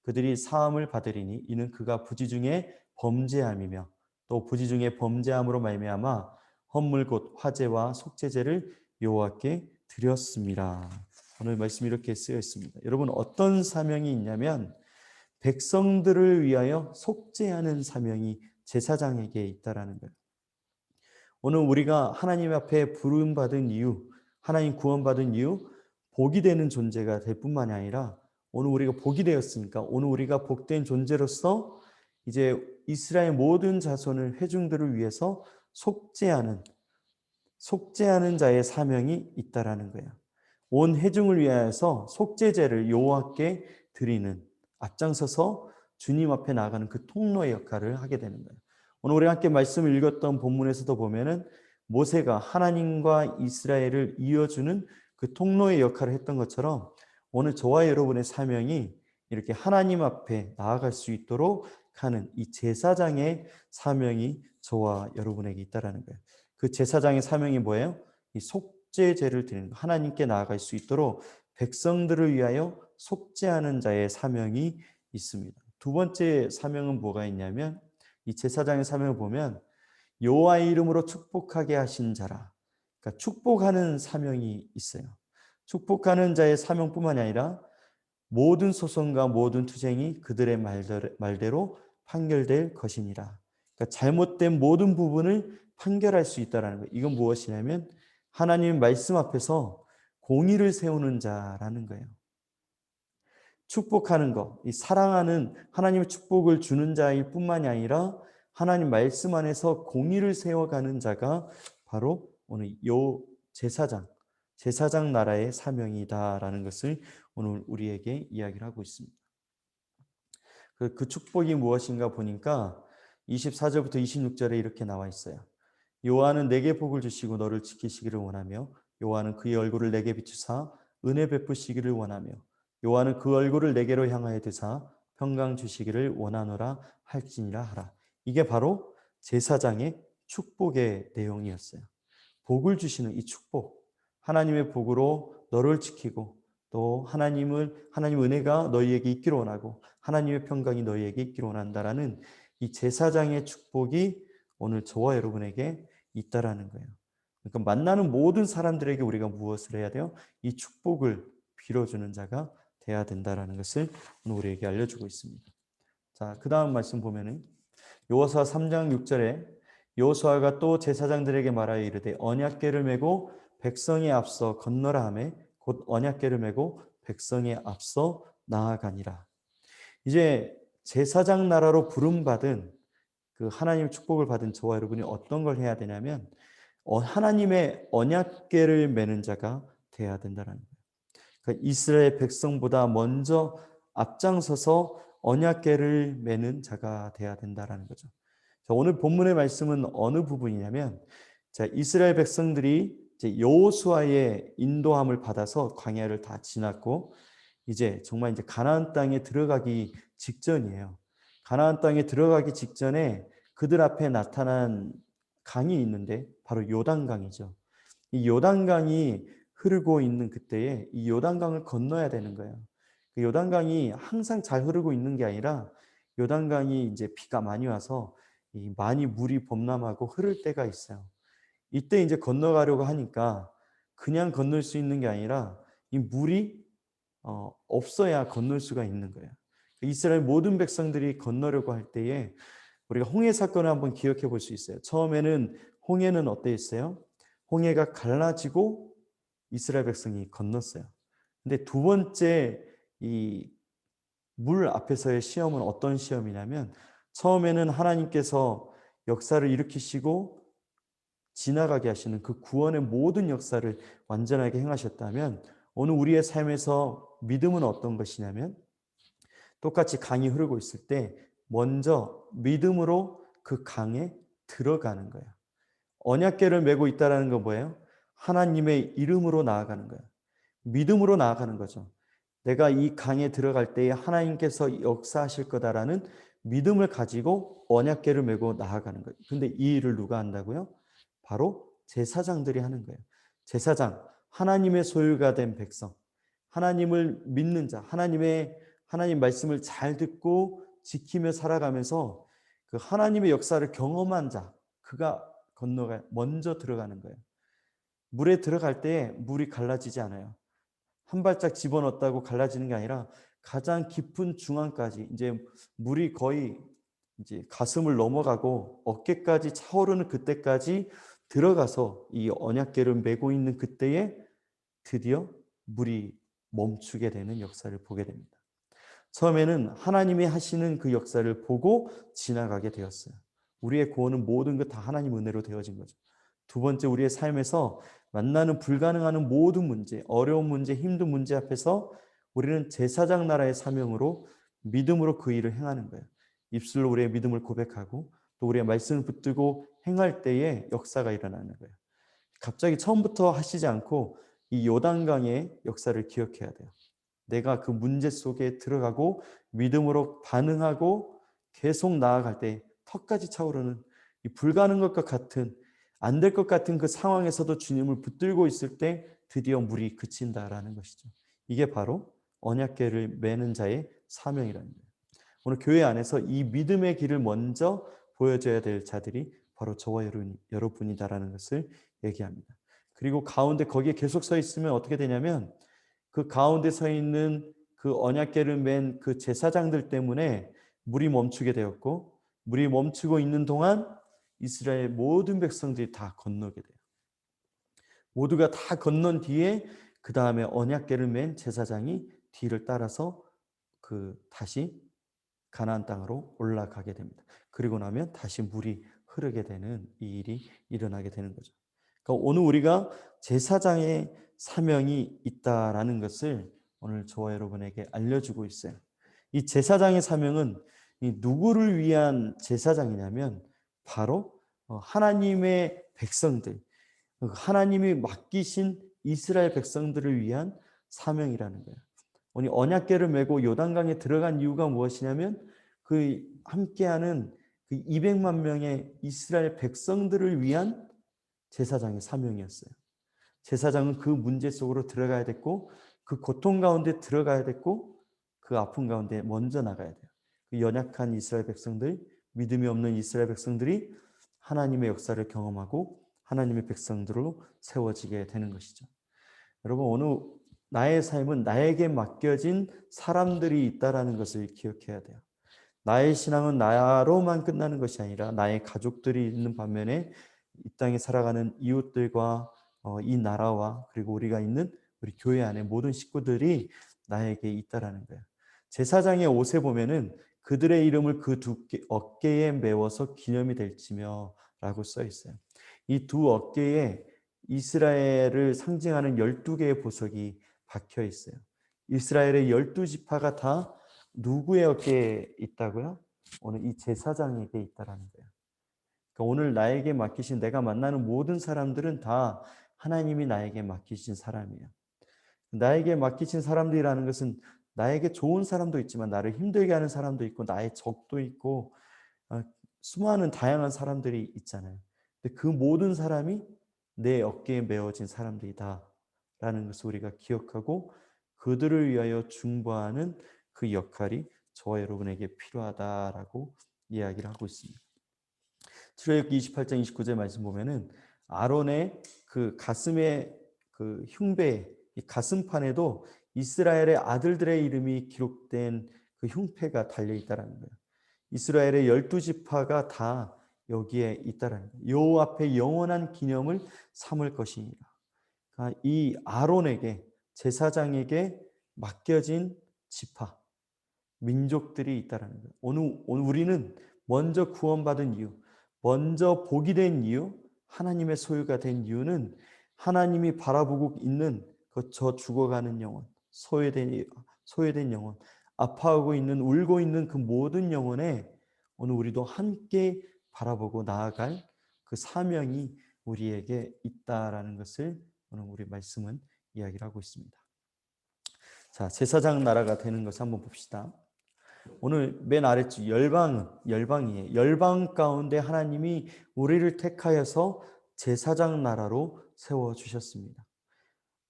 그들이 사함을 받으리니 이는 그가 부지 중에 범죄함이며 또 부지 중에 범죄함으로 말미암아 헌물 곧 화제와 속죄제를 여호와께 드렸습니다. 오늘 말씀이 이렇게 쓰여 있습니다. 여러분 어떤 사명이 있냐면 백성들을 위하여 속죄하는 사명이 제사장에게 있다라는 거예요. 오늘 우리가 하나님 앞에 부름받은 이유, 하나님 구원받은 이유, 복이 되는 존재가 될 뿐만이 아니라 오늘 우리가 복이 되었으니까 오늘 우리가 복된 존재로서 이제 이스라엘 모든 자손을 회중들을 위해서 속죄하는 자의 사명이 있다라는 거예요. 온 회중을 위하여서 속죄제를 여호와께 드리는 앞장서서 주님 앞에 나가는 그 통로의 역할을 하게 되는 거예요. 오늘 우리 함께 말씀을 읽었던 본문에서도 보면은 모세가 하나님과 이스라엘을 이어주는 그 통로의 역할을 했던 것처럼 오늘 저와 여러분의 사명이 이렇게 하나님 앞에 나아갈 수 있도록 하는 이 제사장의 사명이 저와 여러분에게 있다라는 거예요. 그 제사장의 사명이 뭐예요? 이 속죄제를 드리는 거. 하나님께 나아갈 수 있도록 백성들을 위하여 속죄하는 자의 사명이 있습니다. 두 번째 사명은 뭐가 있냐면 이 제사장의 사명을 보면 여호와의 이름으로 축복하게 하신 자라. 그러니까 축복하는 사명이 있어요. 축복하는 자의 사명뿐만이 아니라 모든 소송과 모든 투쟁이 그들의 말대로 판결될 것이니라. 그러니까 잘못된 모든 부분을 판결할 수 있다는 거예요. 이건 무엇이냐면 하나님 말씀 앞에서 공의를 세우는 자라는 거예요. 축복하는 것, 이 사랑하는 하나님의 축복을 주는 자일 뿐만이 아니라 하나님 말씀 안에서 공의를 세워가는 자가 바로 오늘 요 제사장 나라의 사명이다라는 것을 오늘 우리에게 이야기를 하고 있습니다. 그 축복이 무엇인가 보니까 24절부터 26절에 이렇게 나와 있어요. 여호와는 내게 복을 주시고 너를 지키시기를 원하며 여호와는 그의 얼굴을 내게 비추사 은혜 베푸시기를 원하며 여호와는 그 얼굴을 내게로 향하여 드사 평강 주시기를 원하노라 할지니라 하라. 이게 바로 제사장의 축복의 내용이었어요. 복을 주시는 이 축복, 하나님의 복으로 너를 지키고 또 하나님 은혜가 너희에게 있기를 원하고 하나님의 평강이 너희에게 있기를 원한다라는 이 제사장의 축복이 오늘 저와 여러분에게 있다라는 거예요. 그러니까 만나는 모든 사람들에게 우리가 무엇을 해야 돼요? 이 축복을 빌어주는 자가 돼야 된다라는 것을 오늘 우리에게 알려주고 있습니다. 자, 그 다음 말씀 보면은 여호수아 3장 6절에 여호수아가 또 제사장들에게 말하여 이르되 언약궤를 메고 백성에 앞서 건너라 하매 곧 언약궤를 메고 백성에 앞서 나아가니라. 이제 제사장 나라로 부름받은 그 하나님 축복을 받은 저와 여러분이 어떤 걸 해야 되냐면 하나님의 언약궤를 메는 자가 돼야 된다는 거예요. 그러니까 이스라엘 백성보다 먼저 앞장서서 언약궤를 메는 자가 돼야 된다는 거죠. 자, 오늘 본문의 말씀은 어느 부분이냐면 자, 이스라엘 백성들이 이제 여호수아의 인도함을 받아서 광야를 다 지났고 이제 정말 이제 가나안 땅에 들어가기 직전이에요. 가나안 땅에 들어가기 직전에 그들 앞에 나타난 강이 있는데 바로 요단강이죠. 이 요단강이 흐르고 있는 그때에 이 요단강을 건너야 되는 거예요. 그 요단강이 항상 잘 흐르고 있는 게 아니라 요단강이 이제 비가 많이 와서 많이 물이 범람하고 흐를 때가 있어요. 이때 이제 건너가려고 하니까 그냥 건널 수 있는 게 아니라 이 물이 없어야 건널 수가 있는 거예요. 이스라엘 모든 백성들이 건너려고 할 때에 우리가 홍해 사건을 한번 기억해 볼 수 있어요. 처음에는 홍해는 어땠어요? 홍해가 갈라지고 이스라엘 백성이 건넜어요. 근데 두 번째 이 물 앞에서의 시험은 어떤 시험이냐면 처음에는 하나님께서 역사를 일으키시고 지나가게 하시는 그 구원의 모든 역사를 완전하게 행하셨다면 오늘 우리의 삶에서 믿음은 어떤 것이냐면 똑같이 강이 흐르고 있을 때 먼저 믿음으로 그 강에 들어가는 거예요. 언약궤를 메고 있다는 건 뭐예요? 하나님의 이름으로 나아가는 거예요. 믿음으로 나아가는 거죠. 내가 이 강에 들어갈 때에 하나님께서 역사하실 거다라는 믿음을 가지고 언약궤를 메고 나아가는 거예요. 근데 이 일을 누가 한다고요? 바로 제사장들이 하는 거예요. 제사장, 하나님의 소유가 된 백성, 하나님을 믿는 자, 하나님 말씀을 잘 듣고 지키며 살아가면서 그 하나님의 역사를 경험한 자, 그가 먼저 들어가는 거예요. 물에 들어갈 때 물이 갈라지지 않아요. 한 발짝 집어넣었다고 갈라지는 게 아니라 가장 깊은 중앙까지 이제 물이 거의 이제 가슴을 넘어가고 어깨까지 차오르는 그때까지 들어가서 이 언약궤를 메고 있는 그때에 드디어 물이 멈추게 되는 역사를 보게 됩니다. 처음에는 하나님이 하시는 그 역사를 보고 지나가게 되었어요. 우리의 구원은 모든 것 다 하나님 은혜로 되어진 거죠. 두 번째, 우리의 삶에서 만나는 불가능한 모든 문제, 어려운 문제, 힘든 문제 앞에서 우리는 제사장 나라의 사명으로 믿음으로 그 일을 행하는 거예요. 입술로 우리의 믿음을 고백하고 또 우리의 말씀을 붙들고 행할 때에 역사가 일어나는 거예요. 갑자기 처음부터 하시지 않고 이 요단강의 역사를 기억해야 돼요. 내가 그 문제 속에 들어가고 믿음으로 반응하고 계속 나아갈 때 턱까지 차오르는 이 불가능한 것과 같은 안 될 것 같은 그 상황에서도 주님을 붙들고 있을 때 드디어 물이 그친다라는 것이죠. 이게 바로 언약궤를 매는 자의 사명이라는 거예요. 오늘 교회 안에서 이 믿음의 길을 먼저 보여줘야 될 자들이 바로 저와 여러분이다라는 것을 얘기합니다. 그리고 가운데 거기에 계속 서 있으면 어떻게 되냐면 그 가운데 서 있는 그 언약궤를 맨 그 제사장들 때문에 물이 멈추게 되었고, 물이 멈추고 있는 동안 이스라엘 모든 백성들이 다 건너게 돼요. 모두가 다 건넌 뒤에 그 다음에 언약궤를 맨 제사장이 뒤를 따라서 그 다시 가나안 땅으로 올라가게 됩니다. 그리고 나면 다시 물이 흐르게 되는 이 일이 일어나게 되는 거죠. 그러니까 오늘 우리가 제사장의 사명이 있다라는 것을 오늘 저와 여러분에게 알려주고 있어요. 이 제사장의 사명은 이 누구를 위한 제사장이냐면 바로 하나님의 백성들, 하나님이 맡기신 이스라엘 백성들을 위한 사명이라는 거예요. 오늘 언약궤를 메고 요단강에 들어간 이유가 무엇이냐면 그 함께하는 그 200만 명의 이스라엘 백성들을 위한 제사장의 사명이었어요. 제사장은 그 문제 속으로 들어가야 됐고 그 고통 가운데 들어가야 됐고 그 아픔 가운데 먼저 나가야 돼요. 그 연약한 이스라엘 백성들, 믿음이 없는 이스라엘 백성들이 하나님의 역사를 경험하고 하나님의 백성들로 세워지게 되는 것이죠. 여러분, 오늘 나의 삶은 나에게 맡겨진 사람들이 있다라는 것을 기억해야 돼요. 나의 신앙은 나로만 끝나는 것이 아니라 나의 가족들이 있는 반면에 이 땅에 살아가는 이웃들과 이 나라와 그리고 우리가 있는 우리 교회 안에 모든 식구들이 나에게 있다라는 거예요. 제사장의 옷에 보면은 그들의 이름을 그 두 어깨에 메워서 기념이 될지며 라고 써 있어요. 이 두 어깨에 이스라엘을 상징하는 12개의 보석이 박혀 있어요. 이스라엘의 12지파가 다 누구의 어깨에 있다고요? 오늘 이 제사장에게 있다라는 거예요. 그러니까 오늘 나에게 맡기신 내가 만나는 모든 사람들은 다 하나님이 나에게 맡기신 사람이에요. 나에게 맡기신 사람들이라는 것은 나에게 좋은 사람도 있지만 나를 힘들게 하는 사람도 있고 나의 적도 있고 수많은 다양한 사람들이 있잖아요. 근데 그 모든 사람이 내 어깨에 메어진 사람들이다라는 것을 우리가 기억하고 그들을 위하여 중보하는 그 역할이 저와 여러분에게 필요하다라고 이야기를 하고 있습니다. 출애굽기 28장 29절 말씀 보면은 아론의 그 가슴에 그 흉배, 이 가슴판에도 이스라엘의 아들들의 이름이 기록된 그 흉패가 달려 있다라는 거예요. 이스라엘의 12지파가 다 여기에 있다라는 거예요. 여호와 앞에 영원한 기념을 삼을 것이니라. 그러니까 이 아론에게 제사장에게 맡겨진 지파 민족들이 있다라는 거예요. 오늘 우리는 먼저 구원받은 이유, 먼저 복이 된 이유, 하나님의 소유가 된 이유는 하나님이 바라보고 있는 그 저 죽어가는 영혼, 소외된 영혼, 아파하고 있는 울고 있는 그 모든 영혼에 오늘 우리도 함께 바라보고 나아갈 그 사명이 우리에게 있다라는 것을 오늘 우리 말씀은 이야기를 하고 있습니다. 자, 제사장 나라가 되는 것을 한번 봅시다. 오늘 맨 아래쪽 열방이에요. 열방 가운데 하나님이 우리를 택하여서 제사장 나라로 세워 주셨습니다.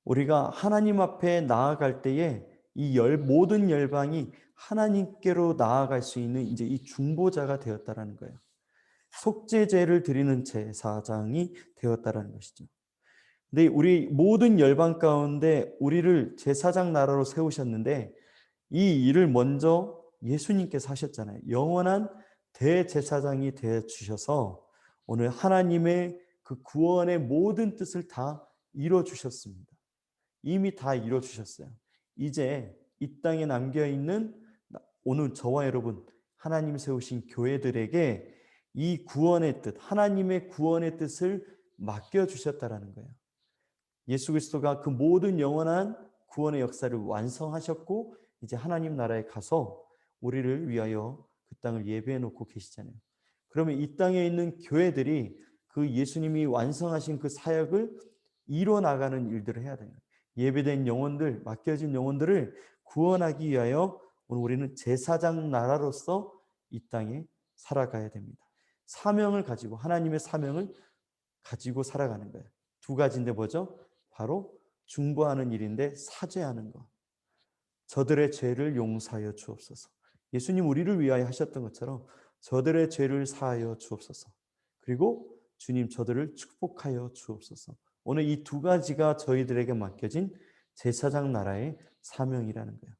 우리가 하나님 앞에 나아갈 때에 이 모든 열방이 하나님께로 나아갈 수 있는 이제 이 중보자가 되었다라는 거예요. 속죄제를 드리는 제사장이 되었다라는 것이죠. 근데 우리 모든 열방 가운데 우리를 제사장 나라로 세우셨는데 이 일을 먼저 예수님께서 하셨잖아요. 영원한 대제사장이 되어 주셔서 오늘 하나님의 그 구원의 모든 뜻을 다 이루어 주셨습니다. 이미 다 이루어 주셨어요. 이제 이 땅에 남겨 있는 오늘 저와 여러분 하나님 세우신 교회들에게 이 구원의 뜻, 하나님의 구원의 뜻을 맡겨 주셨다라는 거예요. 예수 그리스도가 그 모든 영원한 구원의 역사를 완성하셨고 이제 하나님 나라에 가서 우리를 위하여 그 땅을 예배해 놓고 계시잖아요. 그러면 이 땅에 있는 교회들이 그 예수님이 완성하신 그 사역을 이뤄 나가는 일들을 해야 돼요. 예배된 영혼들, 맡겨진 영혼들을 구원하기 위하여 오늘 우리는 제사장 나라로서 이 땅에 살아가야 됩니다. 사명을 가지고, 하나님의 사명을 가지고 살아가는 거예요. 두 가지인데 뭐죠? 바로 중보하는 일인데 사죄하는 것. 저들의 죄를 용서하여 주옵소서. 예수님 우리를 위하여 하셨던 것처럼 저들의 죄를 사하여 주옵소서. 그리고 주님 저들을 축복하여 주옵소서. 오늘 이 두 가지가 저희들에게 맡겨진 제사장 나라의 사명이라는 거예요.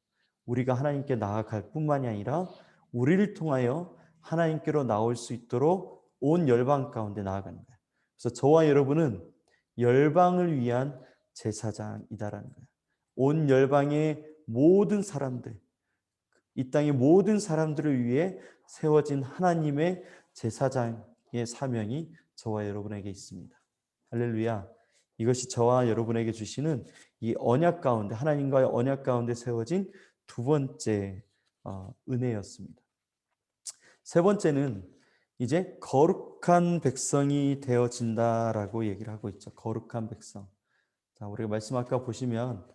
우리가 하나님께 나아갈 뿐만이 아니라 우리를 통하여 하나님께로 나올 수 있도록 온 열방 가운데 나아가는 거예요. 그래서 저와 여러분은 열방을 위한 제사장이다라는 거예요. 온 열방의 모든 사람들, 이 땅의 모든 사람들을 위해 세워진 하나님의 제사장의 사명이 저와 여러분에게 있습니다. 할렐루야. 이것이 저와 여러분에게 주시는 이 언약 가운데, 하나님과의 언약 가운데 세워진 두 번째 은혜였습니다. 세 번째는 이제 거룩한 백성이 되어진다라고 얘기를 하고 있죠. 거룩한 백성. 자, 우리가 말씀 아까 보시면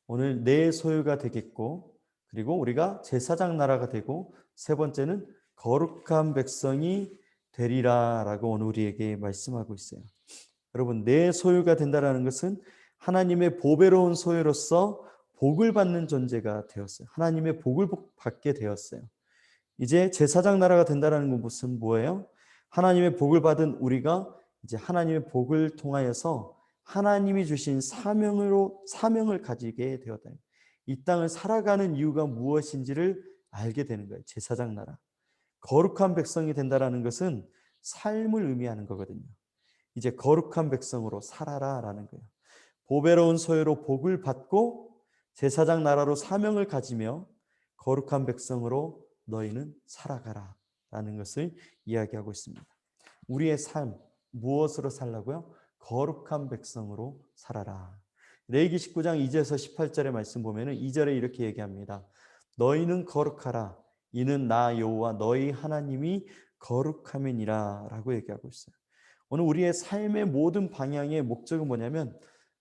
오늘 내 소유가 되겠고, 그리고 우리가 제사장 나라가 되고, 세 번째는 거룩한 백성이 되리라라고 오늘 우리에게 말씀하고 있어요. 여러분, 내 소유가 된다라는 것은 하나님의 보배로운 소유로서 복을 받는 존재가 되었어요. 하나님의 복을 받게 되었어요. 이제 제사장 나라가 된다라는 건 무슨 뭐예요? 하나님의 복을 받은 우리가 이제 하나님의 복을 통하여서 하나님이 주신 사명을 가지게 되었다. 이 땅을 살아가는 이유가 무엇인지를 알게 되는 거예요. 제사장 나라. 거룩한 백성이 된다라는 것은 삶을 의미하는 거거든요. 이제 거룩한 백성으로 살아라라는 거예요. 보배로운 소유로 복을 받고 제사장 나라로 사명을 가지며 거룩한 백성으로 너희는 살아가라라는 것을 이야기하고 있습니다. 우리의 삶 무엇으로 살라고요? 거룩한 백성으로 살아라. 레위기 19장 2절에서 18절의 말씀 보면은 2절에 이렇게 얘기합니다. 너희는 거룩하라. 이는 나 여호와 너희 하나님이 거룩함이니라 라고 얘기하고 있어요. 오늘 우리의 삶의 모든 방향의 목적은 뭐냐면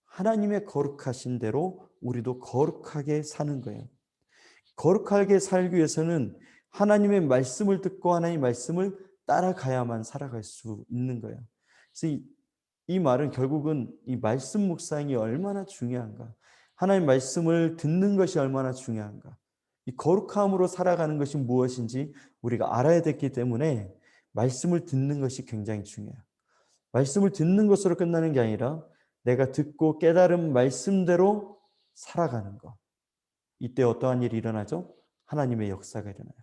하나님의 거룩하신 대로 우리도 거룩하게 사는 거예요. 거룩하게 살기 위해서는 하나님의 말씀을 듣고 하나님의 말씀을 따라가야만 살아갈 수 있는 거예요. 그래서 이 말은 결국은 이 말씀 묵상이 얼마나 중요한가, 하나님 말씀을 듣는 것이 얼마나 중요한가, 이 거룩함으로 살아가는 것이 무엇인지 우리가 알아야 됐기 때문에 말씀을 듣는 것이 굉장히 중요해요. 말씀을 듣는 것으로 끝나는 게 아니라 내가 듣고 깨달은 말씀대로 살아가는 것. 이때 어떠한 일이 일어나죠? 하나님의 역사가 일어나요.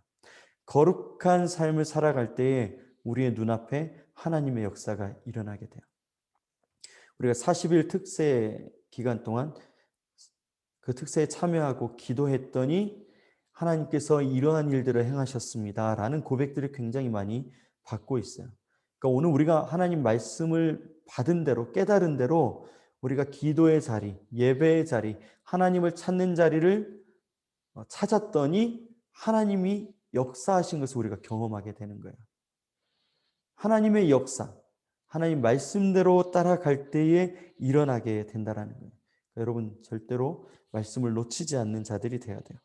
거룩한 삶을 살아갈 때에 우리의 눈앞에 하나님의 역사가 일어나게 돼요. 우리가 40일 특세 기간 동안 그 특세에 참여하고 기도했더니 하나님께서 이러한 일들을 행하셨습니다 라는 고백들을 굉장히 많이 받고 있어요. 그러니까 오늘 우리가 하나님 말씀을 받은 대로, 깨달은 대로 우리가 기도의 자리, 예배의 자리, 하나님을 찾는 자리를 찾았더니 하나님이 역사하신 것을 우리가 경험하게 되는 거예요. 하나님의 역사, 하나님 말씀대로 따라갈 때에 일어나게 된다는 거예요. 그러니까 여러분 절대로 말씀을 놓치지 않는 자들이 되어야 돼요.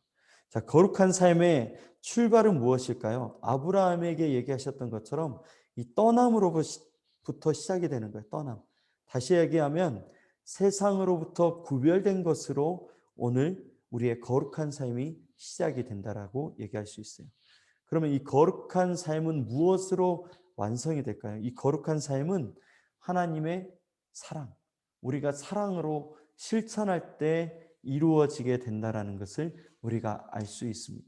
자, 거룩한 삶의 출발은 무엇일까요? 아브라함에게 얘기하셨던 것처럼 이 떠남으로부터 시작이 되는 거예요. 떠남. 다시 얘기하면 세상으로부터 구별된 것으로 오늘 우리의 거룩한 삶이 시작이 된다라고 얘기할 수 있어요. 그러면 이 거룩한 삶은 무엇으로 완성이 될까요? 이 거룩한 삶은 하나님의 사랑, 우리가 사랑으로 실천할 때 이루어지게 된다라는 것을 우리가 알 수 있습니다.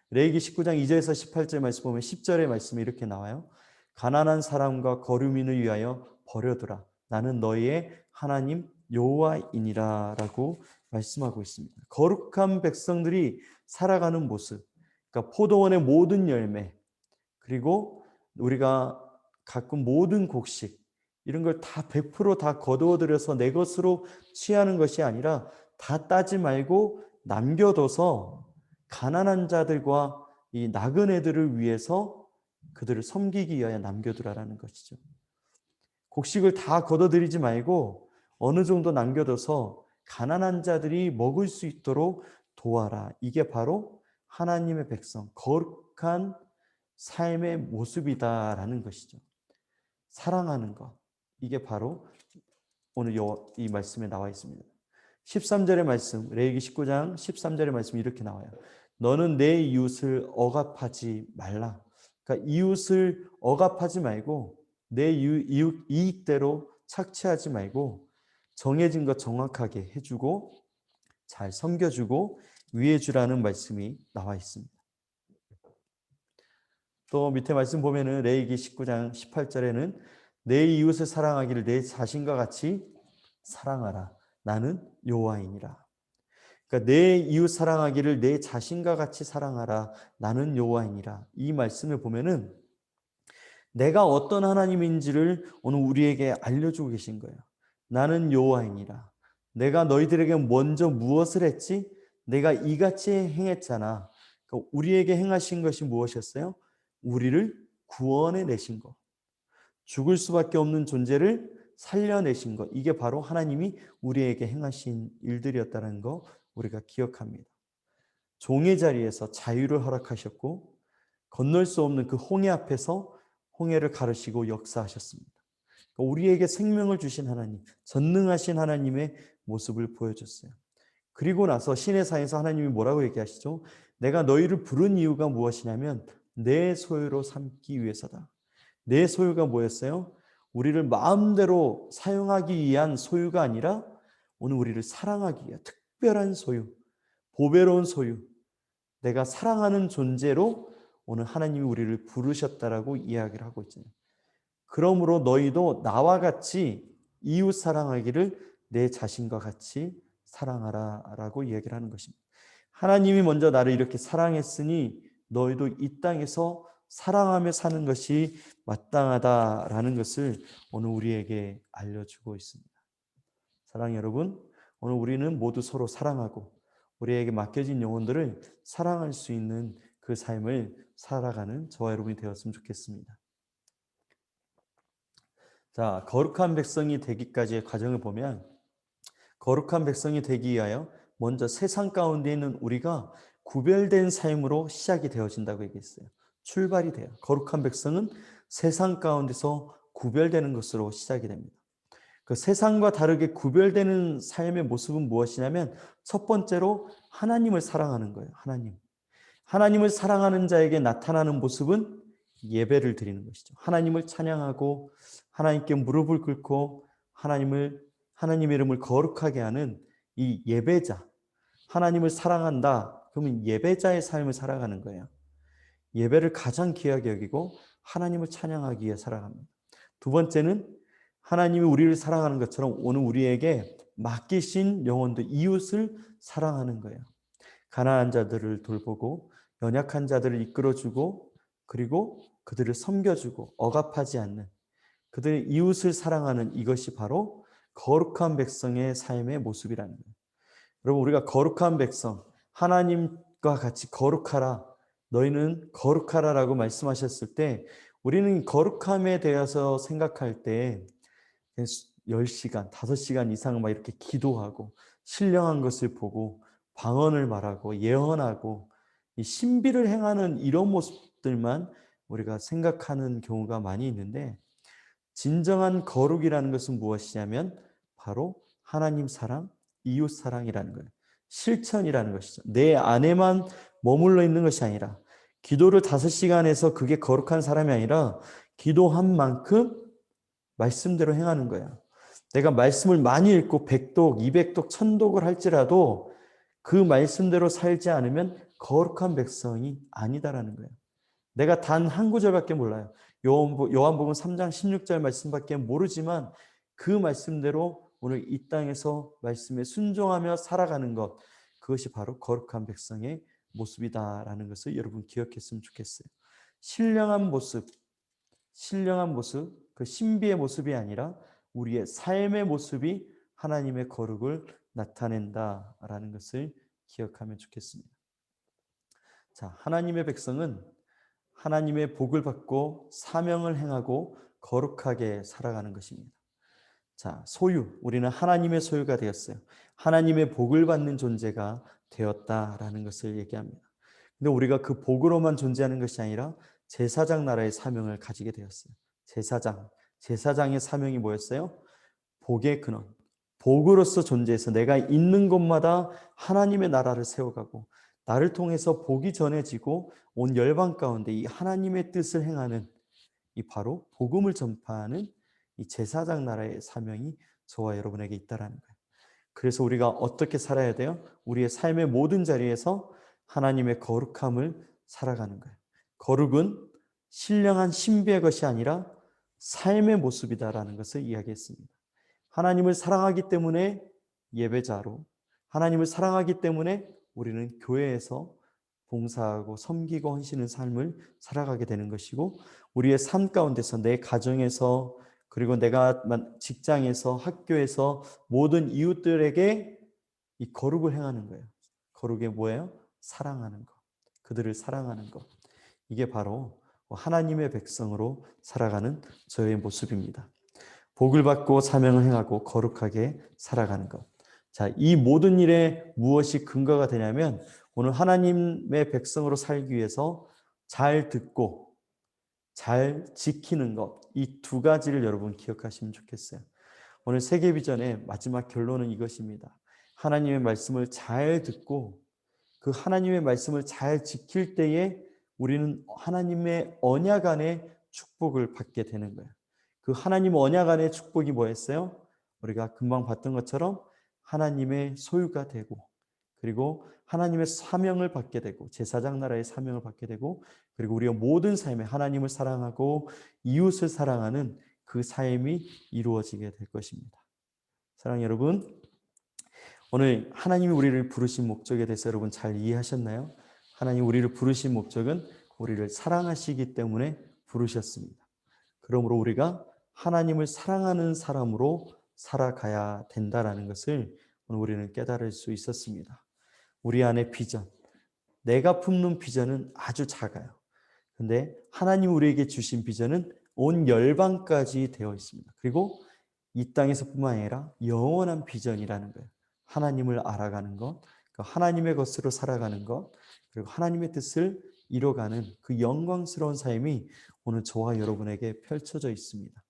레위기 19장 2절에서 18절 말씀 보면 10절의 말씀이 이렇게 나와요. 가난한 사람과 거류민을 위하여 버려두라. 나는 너희의 하나님 여호와이니라 라고 말씀하고 있습니다. 거룩한 백성들이 살아가는 모습, 그러니까 포도원의 모든 열매, 그리고 우리가 가끔 모든 곡식, 이런 걸 다 100% 거두어들여서 내 것으로 취하는 것이 아니라 다 따지 말고 남겨둬서 가난한 자들과 이 나그네들을 위해서 그들을 섬기기 위하여 남겨두라라는 것이죠. 곡식을 다 거둬들이지 말고 어느 정도 남겨둬서 가난한 자들이 먹을 수 있도록 도와라. 이게 바로 하나님의 백성, 거룩한 삶의 모습이다라는 것이죠. 사랑하는 것. 이게 바로 오늘 이 말씀에 나와 있습니다. 13절의 말씀, 레위기 19장 13절의 말씀이 이렇게 나와요. 너는 내 이웃을 억압하지 말라. 그러니까 이웃을 억압하지 말고 내 이웃 이익대로 착취하지 말고 정해진 것 정확하게 해주고 잘 섬겨주고 위해주라는 말씀이 나와 있습니다. 또 밑에 말씀 보면은 레위기 19장 18절에는 내 이웃을 사랑하기를 내 자신과 같이 사랑하라. 나는 여호와이니라. 그러니까 내 이웃 사랑하기를 내 자신과 같이 사랑하라. 나는 여호와이니라. 이 말씀을 보면은 내가 어떤 하나님인지를 오늘 우리에게 알려주고 계신 거예요. 나는 여호와이니라. 내가 너희들에게 먼저 무엇을 했지? 내가 이같이 행했잖아. 그러니까 우리에게 행하신 것이 무엇이었어요? 우리를 구원해 내신 것. 죽을 수밖에 없는 존재를 살려내신 것. 이게 바로 하나님이 우리에게 행하신 일들이었다는 거 우리가 기억합니다. 종의 자리에서 자유를 허락하셨고 건널 수 없는 그 홍해 앞에서 홍해를 가르시고 역사하셨습니다. 우리에게 생명을 주신 하나님, 전능하신 하나님의 모습을 보여줬어요. 그리고 나서 시내산에서 하나님이 뭐라고 얘기하시죠? 내가 너희를 부른 이유가 무엇이냐면 내 소유로 삼기 위해서다. 내 소유가 뭐였어요? 우리를 마음대로 사용하기 위한 소유가 아니라 오늘 우리를 사랑하기 위한 특별한 소유, 보배로운 소유, 내가 사랑하는 존재로 오늘 하나님이 우리를 부르셨다라고 이야기를 하고 있잖아요. 그러므로 너희도 나와 같이 이웃 사랑하기를 내 자신과 같이 사랑하라 라고 이야기를 하는 것입니다. 하나님이 먼저 나를 이렇게 사랑했으니 너희도 이 땅에서 사랑하며 사는 것이 마땅하다라는 것을 오늘 우리에게 알려주고 있습니다. 사랑하는 여러분, 오늘 우리는 모두 서로 사랑하고 우리에게 맡겨진 영혼들을 사랑할 수 있는 그 삶을 살아가는 저와 여러분이 되었으면 좋겠습니다. 자, 거룩한 백성이 되기까지의 과정을 보면 거룩한 백성이 되기 위하여 먼저 세상 가운데 있는 우리가 구별된 삶으로 시작이 되어진다고 얘기했어요. 출발이 돼요. 거룩한 백성은 세상 가운데서 구별되는 것으로 시작이 됩니다. 그 세상과 다르게 구별되는 삶의 모습은 무엇이냐면 첫 번째로 하나님을 사랑하는 거예요. 하나님을 사랑하는 자에게 나타나는 모습은 예배를 드리는 것이죠. 하나님을 찬양하고 하나님께 무릎을 꿇고 하나님 이름을 거룩하게 하는 이 예배자, 하나님을 사랑한다. 그러면 예배자의 삶을 살아가는 거예요. 예배를 가장 귀하게 여기고 하나님을 찬양하기 위해 살아갑니다. 두 번째는 하나님이 우리를 사랑하는 것처럼 오늘 우리에게 맡기신 영혼들, 이웃을 사랑하는 거예요. 가난한 자들을 돌보고 연약한 자들을 이끌어주고 그리고 그들을 섬겨주고 억압하지 않는 그들의 이웃을 사랑하는 이것이 바로 거룩한 백성의 삶의 모습이라는 거예요. 여러분 우리가 거룩한 백성, 하나님과 같이 거룩하라, 너희는 거룩하라라고 말씀하셨을 때 우리는 거룩함에 대해서 생각할 때 10시간, 5시간 이상 막 이렇게 기도하고 신령한 것을 보고 방언을 말하고 예언하고 이 신비를 행하는 이런 모습들만 우리가 생각하는 경우가 많이 있는데 진정한 거룩이라는 것은 무엇이냐면 바로 하나님 사랑, 이웃 사랑이라는 거예요. 실천이라는 것이죠. 내 안에만 머물러 있는 것이 아니라 기도를 5시간 해서 그게 거룩한 사람이 아니라 기도한 만큼 말씀대로 행하는 거야. 내가 말씀을 많이 읽고 100독, 200독, 1000독을 할지라도 그 말씀대로 살지 않으면 거룩한 백성이 아니다라는 거예요. 내가 단 한 구절밖에 몰라요. 요한복음 3장 16절 말씀밖에 모르지만 그 말씀대로 오늘 이 땅에서 말씀에 순종하며 살아가는 것, 그것이 바로 거룩한 백성의 모습이다라는 것을 여러분 기억했으면 좋겠어요. 신령한 모습, 그 신비의 모습이 아니라 우리의 삶의 모습이 하나님의 거룩을 나타낸다라는 것을 기억하면 좋겠습니다. 자, 하나님의 백성은 하나님의 복을 받고 사명을 행하고 거룩하게 살아가는 것입니다. 자, 우리는 하나님의 소유가 되었어요. 하나님의 복을 받는 존재가 되었다라는 것을 얘기합니다. 근데 우리가 그 복으로만 존재하는 것이 아니라 제사장 나라의 사명을 가지게 되었어요. 제사장의 사명이 뭐였어요? 복의 근원. 복으로서 존재해서 내가 있는 곳마다 하나님의 나라를 세워가고 나를 통해서 복이 전해지고 온 열방 가운데 이 하나님의 뜻을 행하는 이 바로 복음을 전파하는 이 제사장 나라의 사명이 저와 여러분에게 있다라는 거예요. 그래서 우리가 어떻게 살아야 돼요? 우리의 삶의 모든 자리에서 하나님의 거룩함을 살아가는 거예요. 거룩은 신령한 신비의 것이 아니라 삶의 모습이다라는 것을 이야기했습니다. 하나님을 사랑하기 때문에 예배자로, 하나님을 사랑하기 때문에 우리는 교회에서 봉사하고 섬기고 헌신하는 삶을 살아가게 되는 것이고, 우리의 삶 가운데서 내 가정에서, 그리고 내가 직장에서, 학교에서 모든 이웃들에게 이 거룩을 행하는 거예요. 거룩이 뭐예요? 사랑하는 것. 그들을 사랑하는 것. 이게 바로 하나님의 백성으로 살아가는 저의 모습입니다. 복을 받고 사명을 행하고 거룩하게 살아가는 것. 자, 이 모든 일에 무엇이 근거가 되냐면 오늘 하나님의 백성으로 살기 위해서 잘 듣고 잘 지키는 것, 이 두 가지를 여러분 기억하시면 좋겠어요. 오늘 세계 비전의 마지막 결론은 이것입니다. 하나님의 말씀을 잘 듣고 그 하나님의 말씀을 잘 지킬 때에 우리는 하나님의 언약 안에 축복을 받게 되는 거예요. 그 하나님 언약 안의 축복이 뭐였어요? 우리가 금방 봤던 것처럼 하나님의 소유가 되고, 그리고 하나님의 사명을 받게 되고, 제사장 나라의 사명을 받게 되고, 그리고 우리가 모든 삶에 하나님을 사랑하고 이웃을 사랑하는 그 삶이 이루어지게 될 것입니다. 사랑하는 여러분, 오늘 하나님이 우리를 부르신 목적에 대해서 여러분 잘 이해하셨나요? 하나님 우리를 부르신 목적은 우리를 사랑하시기 때문에 부르셨습니다. 그러므로 우리가 하나님을 사랑하는 사람으로 살아가야 된다라는 것을 오늘 우리는 깨달을 수 있었습니다. 우리 안에 비전, 내가 품는 비전은 아주 작아요. 근데 하나님 우리에게 주신 비전은 온 열방까지 되어 있습니다. 그리고 이 땅에서뿐만 아니라 영원한 비전이라는 거예요. 하나님을 알아가는 것, 하나님의 것으로 살아가는 것, 그리고 하나님의 뜻을 이뤄가는 그 영광스러운 삶이 오늘 저와 여러분에게 펼쳐져 있습니다.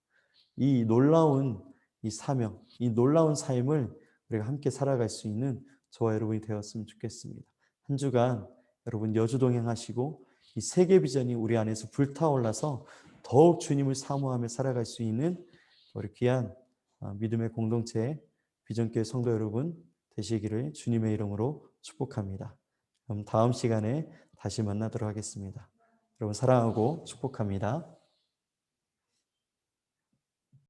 이 놀라운 이 사명, 이 놀라운 삶을 우리가 함께 살아갈 수 있는 저와 여러분이 되었으면 좋겠습니다. 한 주간 여러분 여주동행하시고 이 세계 비전이 우리 안에서 불타올라서 더욱 주님을 사모하며 살아갈 수 있는 우리 귀한 믿음의 공동체 비전교회 성도 여러분 되시기를 주님의 이름으로 축복합니다. 그럼 다음 시간에 다시 만나도록 하겠습니다. 여러분 사랑하고 축복합니다.